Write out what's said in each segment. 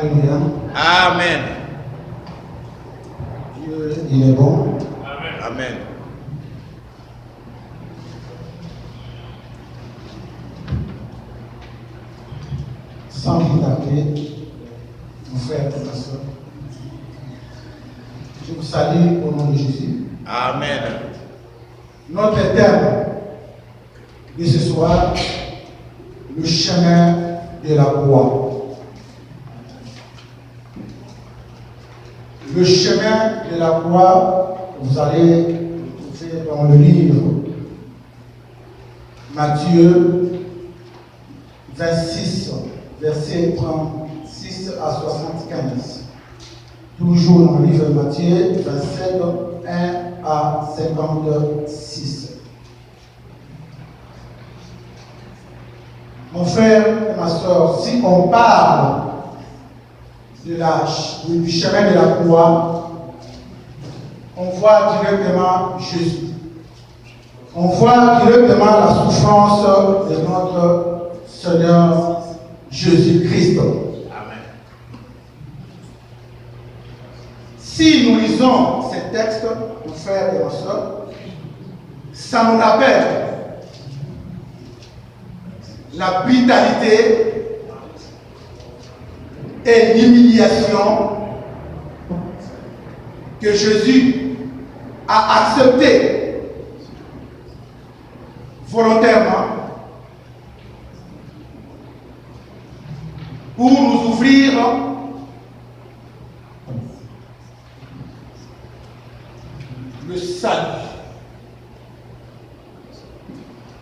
Alléluia. Amen. Dieu, il est bon. Amen. Sans vous tarder, mon frère et ma soeur, je vous salue au nom de Jésus. Amen. Notre thème de ce soir, le chemin de la croix. Le chemin de la croix, vous allez le trouver dans le livre Matthieu 26, versets 36 à 75. Toujours dans le livre Matthieu 27, 1 à 56. Mon frère et ma soeur, si on parle du chemin de la croix, on voit directement Jésus. On voit directement la souffrance de notre Seigneur Jésus-Christ. Amen. Si nous lisons ces textes, mon frère et ma soeur, ça nous rappelle la brutalité et l'humiliation que Jésus a accepté volontairement pour nous ouvrir le salut.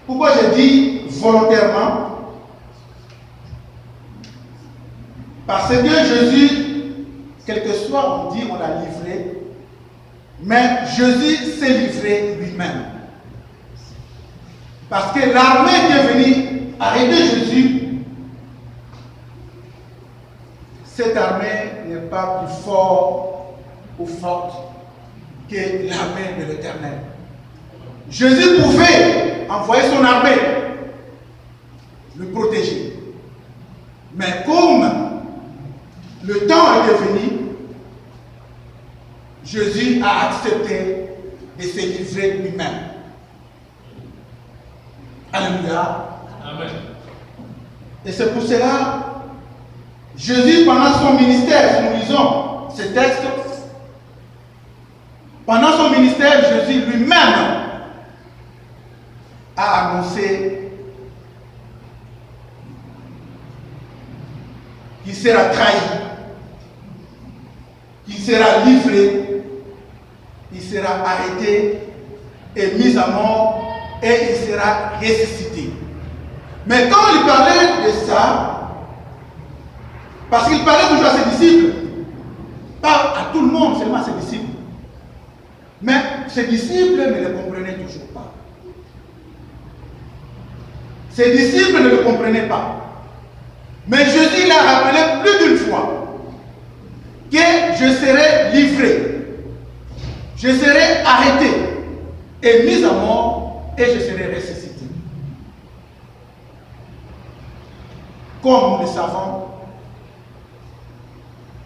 Pourquoi je dis volontairement? Parce que Jésus, quel que soit on dit, on l'a livré, mais Jésus s'est livré lui-même. Parce que l'armée qui est venue arrêter Jésus, cette armée n'est pas plus forte ou forte que l'armée de l'Éternel. Jésus pouvait envoyer son armée, le protéger. Mais comme le temps est venu, Jésus a accepté de se livrer lui-même. Alléluia. Amen. Et c'est pour cela, Jésus, pendant son ministère, si nous lisons ce texte, pendant son ministère, Jésus lui-même a annoncé qu'il sera trahi, qu'il sera livré, il sera arrêté et mis à mort et il sera ressuscité. Mais quand il parlait de ça, parce qu'il parlait toujours à ses disciples, pas à tout le monde, seulement à ses disciples. Mais ses disciples ne le comprenaient toujours pas. Ses disciples ne le comprenaient pas. Mais Jésus l'a rappelé plus d'une fois que je serai livré, je serai arrêté et mis à mort et je serai ressuscité. Comme nous le savons,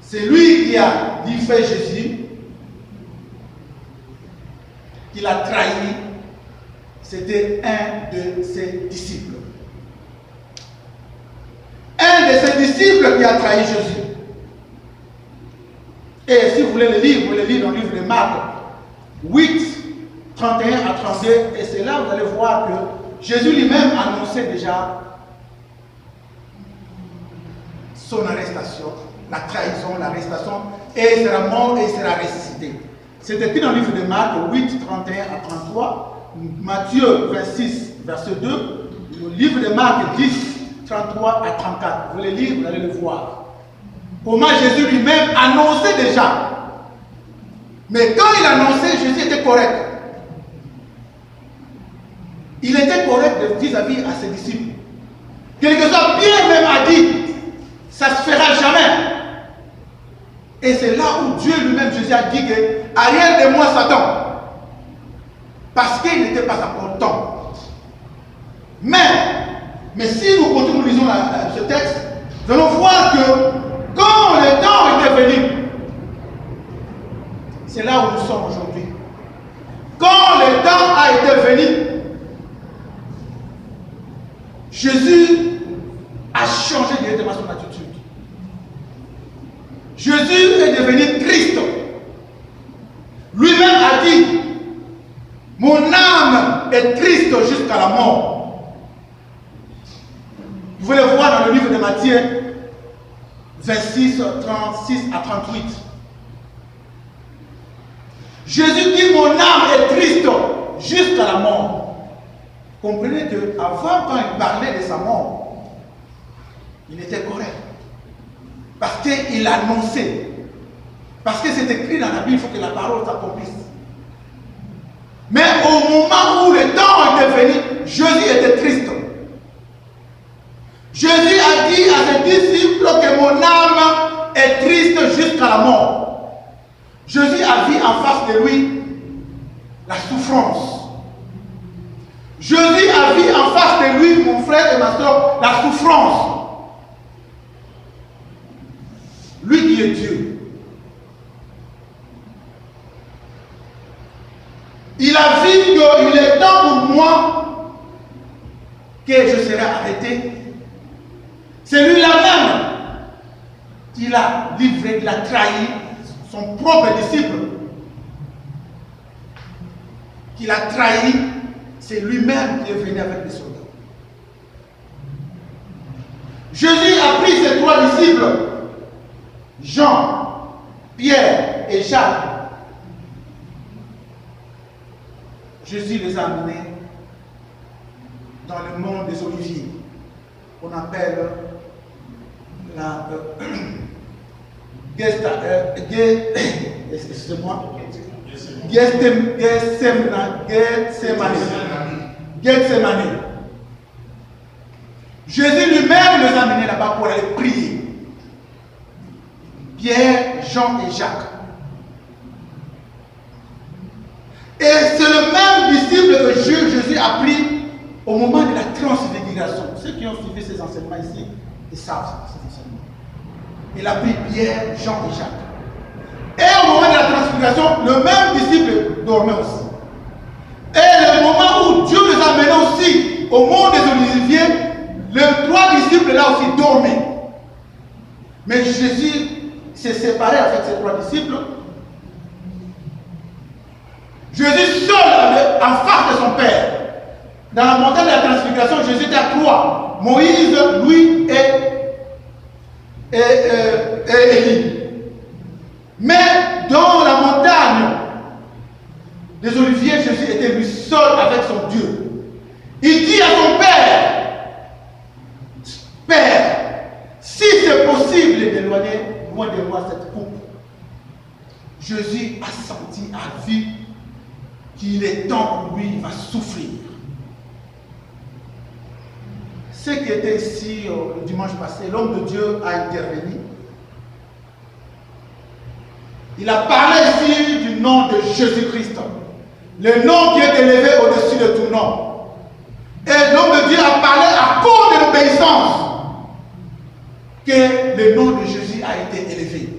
c'est lui qui a livré Jésus, qui l'a trahi, c'était un de ses disciples. Un de ses disciples qui a trahi Jésus. Et si vous voulez le lire, vous le lisez dans le livre de Marc 8, 31 à 32, et c'est là où vous allez voir que Jésus lui-même annonçait déjà son arrestation, la trahison, l'arrestation, et il sera mort et il sera ressuscité. C'est écrit dans le livre de Marc 8, 31 à 33, Matthieu 26, verset 2, le livre de Marc 10, 33 à 34. Vous les lire, vous allez le voir. Comment Jésus lui-même annonçait déjà. Mais quand il annonçait, Jésus était correct. Il était correct vis-à-vis à ses disciples. Quelque soit Pierre même a dit, ça ne se fera jamais. Et c'est là où Dieu lui-même, Jésus a dit que arrière de moi Satan. Parce qu'il n'était pas encore temps. Mais si nous continuons, nous lisons ce texte, nous allons voir que Quand le temps était venu, c'est là où nous sommes aujourd'hui. Quand le temps a été venu, Jésus a changé directement son attitude. Jésus est devenu Christ. Lui-même a dit, mon âme est triste jusqu'à la mort. Vous pouvez le voir dans le livre de Matthieu 26, 36 à 38. Jésus dit, mon âme est triste jusqu'à la mort. Comprenez qu'avant, quand il parlait de sa mort, il était correct. Parce qu'il annonçait. Parce que c'est écrit dans la Bible, il faut que la parole s'accomplisse. Mais au moment où le temps était venu, Jésus était triste. Jésus a dit à ses disciples que mon âme est triste jusqu'à la mort. Jésus a vu en face de lui la souffrance. Jésus a vu en face de lui, mon frère et ma soeur, la souffrance. Lui qui est Dieu. Il a vu qu'il est temps pour moi que je serai arrêté. C'est lui-là même qui l'a livré, qui l'a trahi, son propre disciple. Qui l'a trahi, c'est lui-même qui est venu avec les soldats. Jésus a pris ses trois disciples, Jean, Pierre et Jacques. Jésus les a amenés dans le monde des oliviers, qu'on appelle la Gethsemane. Jésus lui-même les a amenés là-bas pour aller prier. Pierre, Jean et Jacques. Et c'est le même disciple que Jésus a pris au moment de la transfiguration. Ceux qui ont suivi ces enseignements ici, ils savent ces enseignements. Il a pris Pierre, Jean et Jacques. Et au moment de la transfiguration, le même disciple dormait aussi. Et le moment où Dieu les a amenés aussi au monde des oliviers, les trois disciples là aussi dormaient. Mais Jésus s'est séparé avec ses trois disciples. Jésus seul en face de son Père. Dans la montagne de la transfiguration, Jésus était à trois. Moïse, lui et Élie. Mais dans la montagne des Oliviers, Jésus était lui seul avec son Dieu. Il dit à son Père, Père, si c'est possible d'éloigner loin de moi cette coupe. Jésus a senti, a vu qu'il est temps pour lui, il va souffrir. Ce qui était ici le dimanche passé, l'homme de Dieu a intervenu. Il a parlé ici du nom de Jésus-Christ, le nom qui est élevé au-dessus de tout nom. Et l'homme de Dieu a parlé à cause de l'obéissance que le nom de Jésus a été élevé.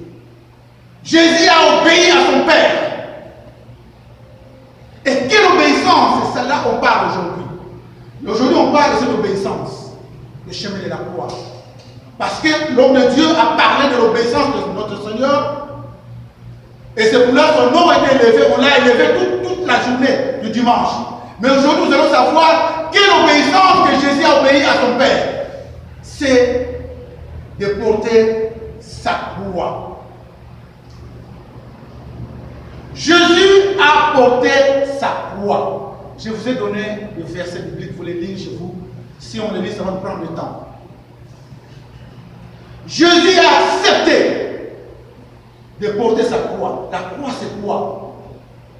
Jésus a obéi à son Père. Et quelle obéissance? C'est celle-là qu'on parle aujourd'hui. Aujourd'hui, on parle de cette obéissance, le chemin de la croix. Parce que l'homme de Dieu a parlé de l'obéissance de notre Seigneur. Et c'est pour là que son nom a été élevé. On l'a élevé toute la journée du dimanche. Mais aujourd'hui, nous allons savoir quelle obéissance que Jésus a obéi à son Père. C'est de porter sa croix. Jésus a porté sa croix. Je vous ai donné le verset biblique, vous les lire chez vous. Si on le lit, ça va nous prendre le temps. Jésus a accepté de porter sa croix. La croix, c'est quoi?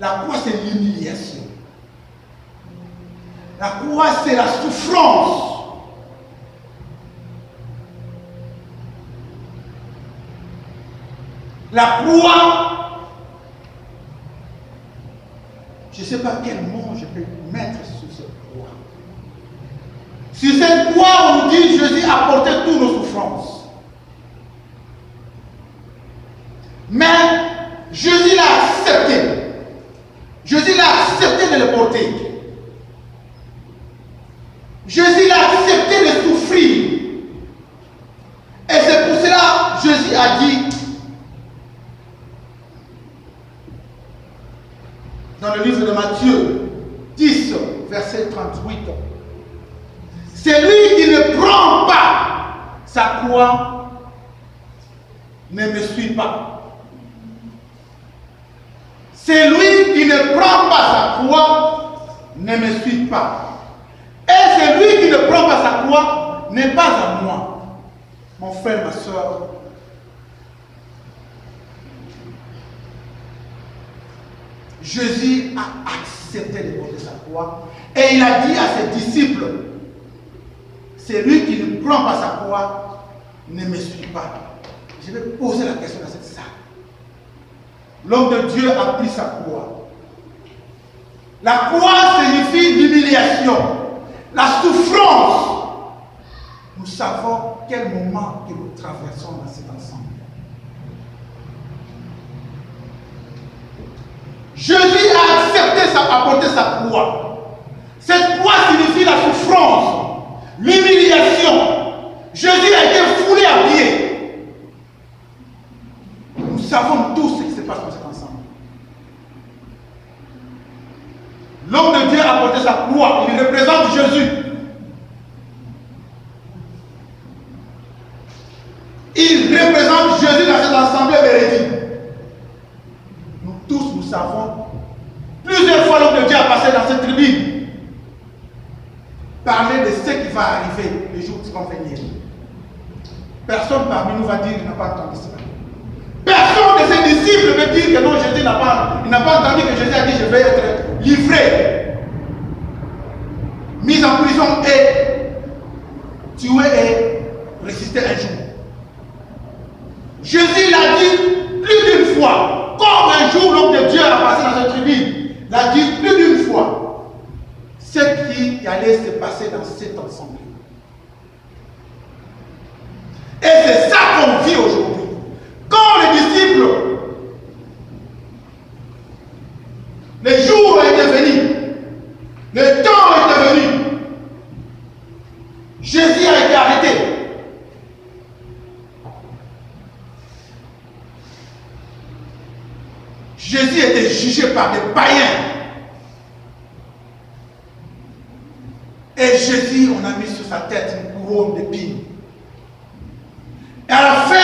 La croix, c'est l'humiliation. La croix, c'est la souffrance. La croix, je ne sais pas quel mot je peux mettre sur cette croix. Sur cette croix, on dit Jésus a porté toutes nos souffrances. Mais Jésus l'a accepté. Jésus l'a accepté de le porter. Jésus l'a accepté de souffrir. Et c'est pour cela que Jésus a dit dans le livre de Matthieu 10, verset 38, celui qui ne prend pas sa croix ne me suit pas. Celui qui ne prend pas sa croix ne me suit pas. Et celui qui ne prend pas sa croix n'est pas à moi. Mon frère, ma soeur, Jésus a accepté de porter sa croix et il a dit à ses disciples, celui qui ne prend pas sa croix ne me suit pas. Je vais poser la question dans cette salle. L'homme de Dieu a pris sa croix. La croix signifie l'humiliation, la souffrance. Nous savons quel moment que nous traversons dans cet ensemble. Jésus a accepté à porter sa croix. Cette croix signifie la souffrance, l'humiliation. Jésus a été foulé à pied. Nous savons tous ce qui se passe dans cet ensemble. L'homme de Dieu a porté sa croix. Il représente Jésus. Il représente Jésus dans cette assemblée véridique. Nous tous, nous savons, plusieurs fois l'homme de Dieu a passé dans cette tribune, parler de ce qui va arriver les jours qui vont venir. Personne parmi nous va dire qu'il n'a pas entendu cela. Personne de ses disciples veut dire que non, Jésus n'a pas entendu que Jésus a dit je vais être livré, mis en prison et tué et ressuscité un jour. Jésus l'a dit plus d'une fois. Comme un jour l'homme de Dieu a passé dans cette tribune, l'a dit plus d'une fois ce qui allait se passer dans cet ensemble. Et c'est ça qu'on vit aujourd'hui. Quand les disciples, les jours ont été venus, le temps est venu, Jésus a été arrêté. Jésus était jugé par des païens. Et Jésus, on a mis sur sa tête une couronne d'épines. Et à la fin,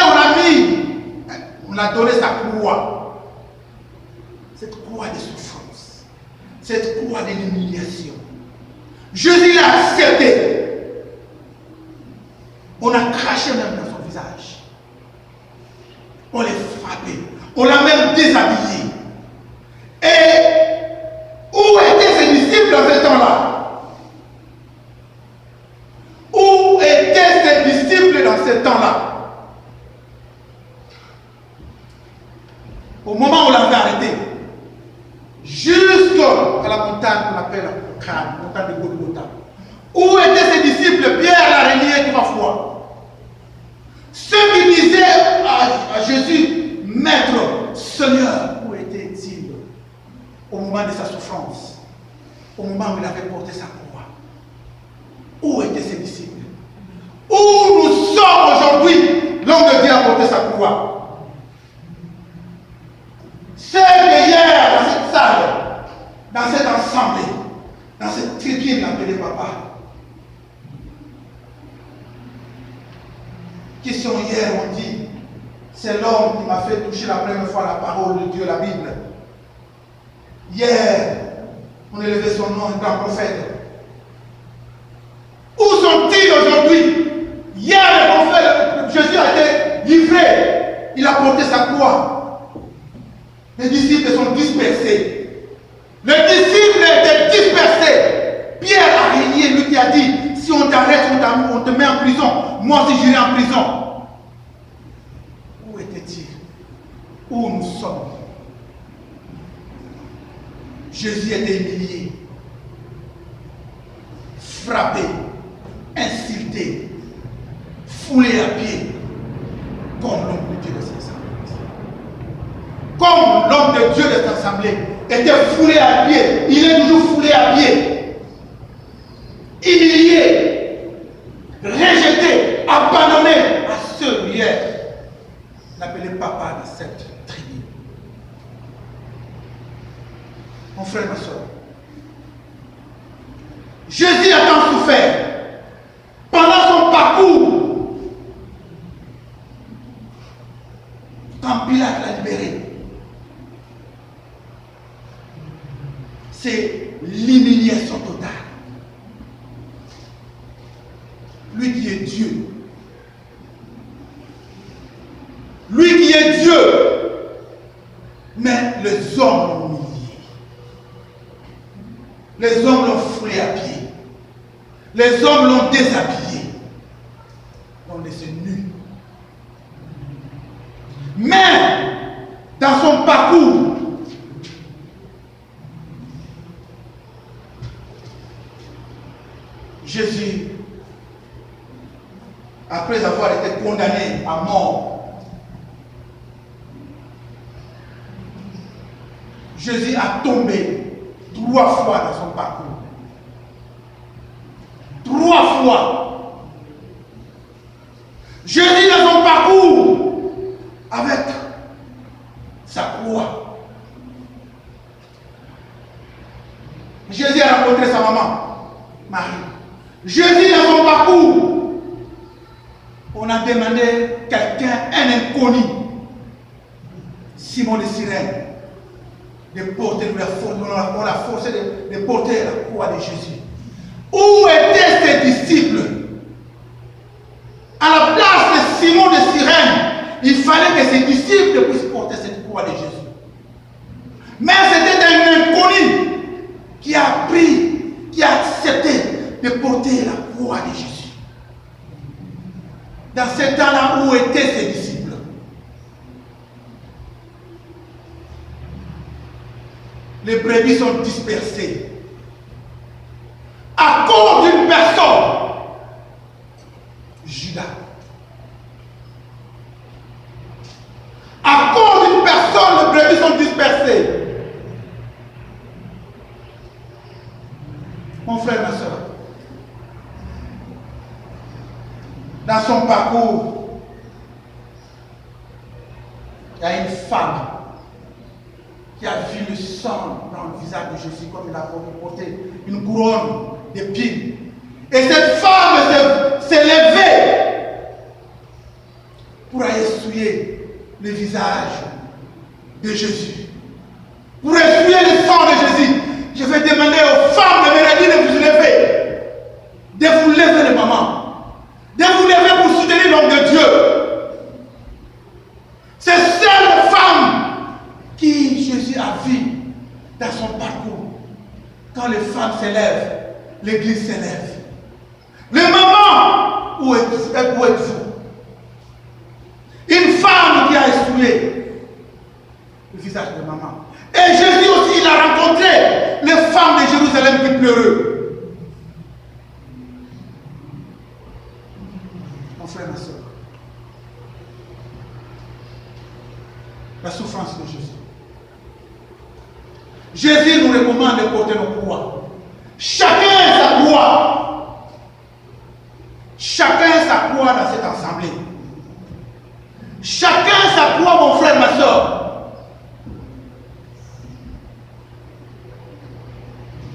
on a donné sa croix. Cette croix de souffrance. Cette croix de l'humiliation. Jésus l'a accepté. On a craché même dans son visage. On l'a frappé. On l'a même déshabillé. Et où étaient ses disciples dans ce temps-là? Où étaient ses disciples dans ce temps-là? Au moment où on l'avait arrêté, jusqu'à la montagne qu'on appelle la montagne de Golgotha. Où étaient ses disciples? Pierre l'a relié 3 fois. Ceux qui disaient à Jésus, Maître, Seigneur, où était-il au moment de sa souffrance, au moment où il avait porté sa croix? Où étaient ses disciples? Où nous sommes aujourd'hui? L'homme de Dieu a porté sa croix. C'est hier dans cette salle, dans cette assemblée, dans cette tribune appelée Papa, qui sont hier on dit, c'est l'homme qui m'a fait toucher la première fois la parole de Dieu, la Bible. Hier, on élevait son nom, un grand prophète. Où sont-ils aujourd'hui? Hier, le prophète, Jésus a été livré. Il a porté sa croix. Les disciples sont dispersés. Les disciples étaient dispersés. Pierre a régné, lui qui a dit, si on t'arrête, on te met en prison. Moi aussi j'irai en prison. Où était-il? Où nous sommes? Jésus était humilié, frappé, insulté, foulé à pied, comme l'homme de Dieu de ses de Dieu de cette assemblée était foulé à pied. Il est toujours foulé à pied. Humilié, rejeté, abandonné à ceux hier. L'appelait papa de cette tribu. Mon frère, ma soeur, Jésus a tant souffert pendant son parcours. Quand Pilate l'a libéré, c'est l'humiliation totale. Lui qui est Dieu. Lui qui est Dieu. Mais les hommes l'ont humilié. Les hommes l'ont foulé à pied. Les hommes l'ont déshabillé. L'ont laissé nu. Mais dans son parcours, Jésus, après avoir été condamné à mort, Jésus a tombé 3 fois dans son parcours. 3 fois. Jésus dans son parcours, avec sa croix. Jésus a rencontré sa maman, Marie. Jésus dans son parcours, on a demandé quelqu'un, un inconnu, Simon de Cyrène, de porter, on l'a forcé de porter la croix de Jésus. Où étaient ses disciples? À la place de Simon de Cyrène, il fallait que ses disciples puissent porter cette croix de Jésus. Mais c'était un inconnu qui a pris, qui a accepté de porter la croix de Jésus. Dans ce temps-là, où étaient ses disciples? Les brebis sont dispersées à cause d'une personne, Judas. À cause d'une personne, les brebis sont dispersées. Mon frère, ma soeur, dans son parcours, il y a une femme qui a vu le sang dans le visage de Jésus comme il a porté une couronne d'épines. Et cette femme s'est levée pour aller essuyer le visage de Jésus. Pour essuyer le sang de Jésus, je vais demander aux femmes de Méradi de vous lever. De vous lever, les mamans. De vous lever pour soutenir l'homme de Dieu. C'est cette femme qui Jésus a vu dans son parcours. Quand les femmes s'élèvent, l'église s'élève. Les mamans, où êtes-vous? Une femme qui a essuyé le visage de maman. Et Jésus aussi, il a rencontré les femmes de Jérusalem qui pleuraient. Mon frère, ma soeur, la souffrance de Jésus. Jésus nous recommande de porter nos croix. Chacun sa croix. Chacun sa croix dans cette assemblée. Chacun sa croix, mon frère, ma soeur.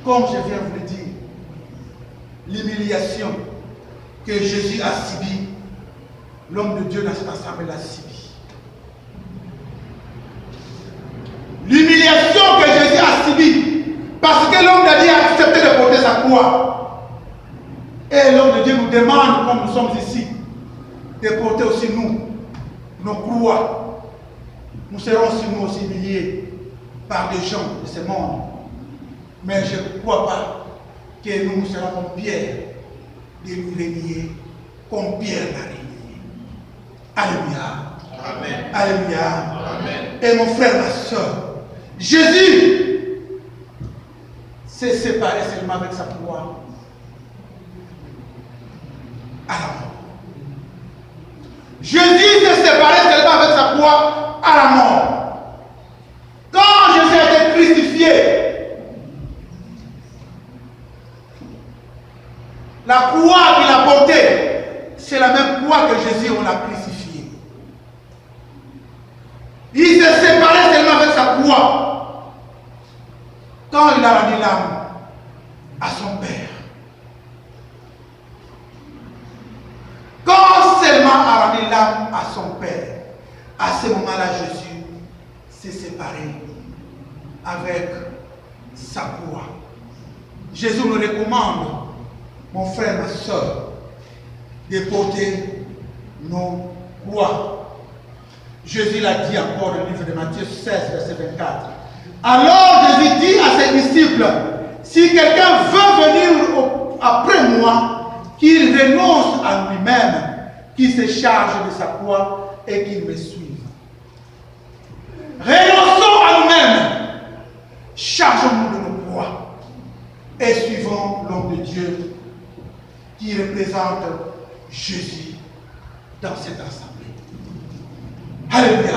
Comme je viens vous le dire, l'humiliation que Jésus a subie, l'homme de Dieu dans cette assemblée l'a subie. L'humiliation que Jésus a subie, parce que l'homme de Dieu a accepté de porter sa croix. Et l'homme de Dieu nous demande, comme nous sommes ici, de porter aussi nous, nos croix. Nous serons aussi nous aussi humiliés par des gens de ce monde. Mais je ne crois pas que nous serons comme Pierre, de nous renier, comme Pierre l'a renié. Alléluia. Amen. Alléluia. Amen. Et mon frère, ma soeur, Jésus s'est séparé seulement avec sa croix à la mort. Jésus s'est séparé seulement avec sa croix à la mort. Quand crucifié. La croix qu'il a portée, c'est la même croix que Jésus, on l'a crucifié. Il s'est séparé seulement avec sa croix. Quand il a rendu l'âme à son Père. Quand seulement a rendu l'âme à son Père, à ce moment-là, Jésus s'est séparé avec sa croix. Jésus nous recommande, mon frère, ma soeur, de porter nos croix. Jésus l'a dit encore dans le livre de Matthieu 16, verset 24. Alors Jésus dit à ses disciples, si quelqu'un veut venir après moi, qu'il renonce à lui-même, qu'il se charge de sa croix et qu'il me suive. Renonçons à nous-mêmes, chargeons-nous de nos croix et suivons l'homme de Dieu qui représente Jésus dans cette assemblée. Alléluia.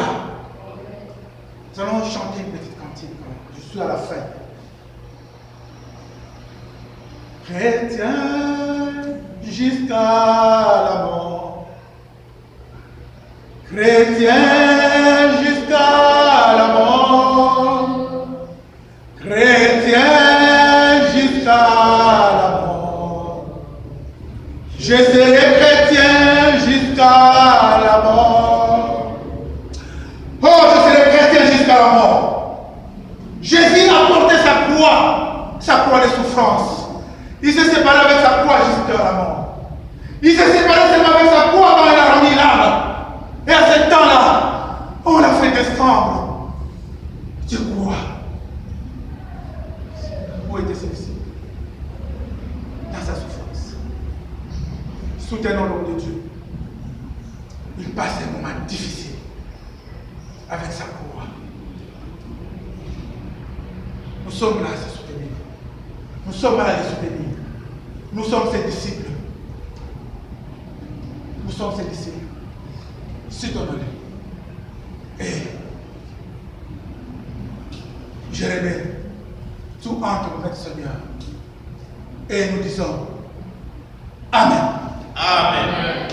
Nous allons chanter une petite cantique. Je suis à la fin. Chrétien jusqu'à la mort. Chrétien jusqu'à la mort. Chrétien jusqu'à la mort. Je serai chrétien jusqu'à la mort. Oh, je serai chrétien jusqu'à la mort. Jésus a porté sa croix de souffrance. Il s'est séparé avec sa croix jusqu'à la mort. Il s'est séparé seulement avec sa croix quand il a remis l'âme. Et à ce temps-là, on l'a fait descendre. Je crois. Où était celui-ci? Dans sa souffrance. Soutenons l'homme de Dieu. Il passe un moment difficile avec sa croix. Nous sommes là à se soutenir. Nous sommes là à les soutenir. Nous sommes ses disciples. Nous sommes ses disciples. Soutenons-les. Et Jérémie, tout entre notre Seigneur. Et nous disons Amen. Amen.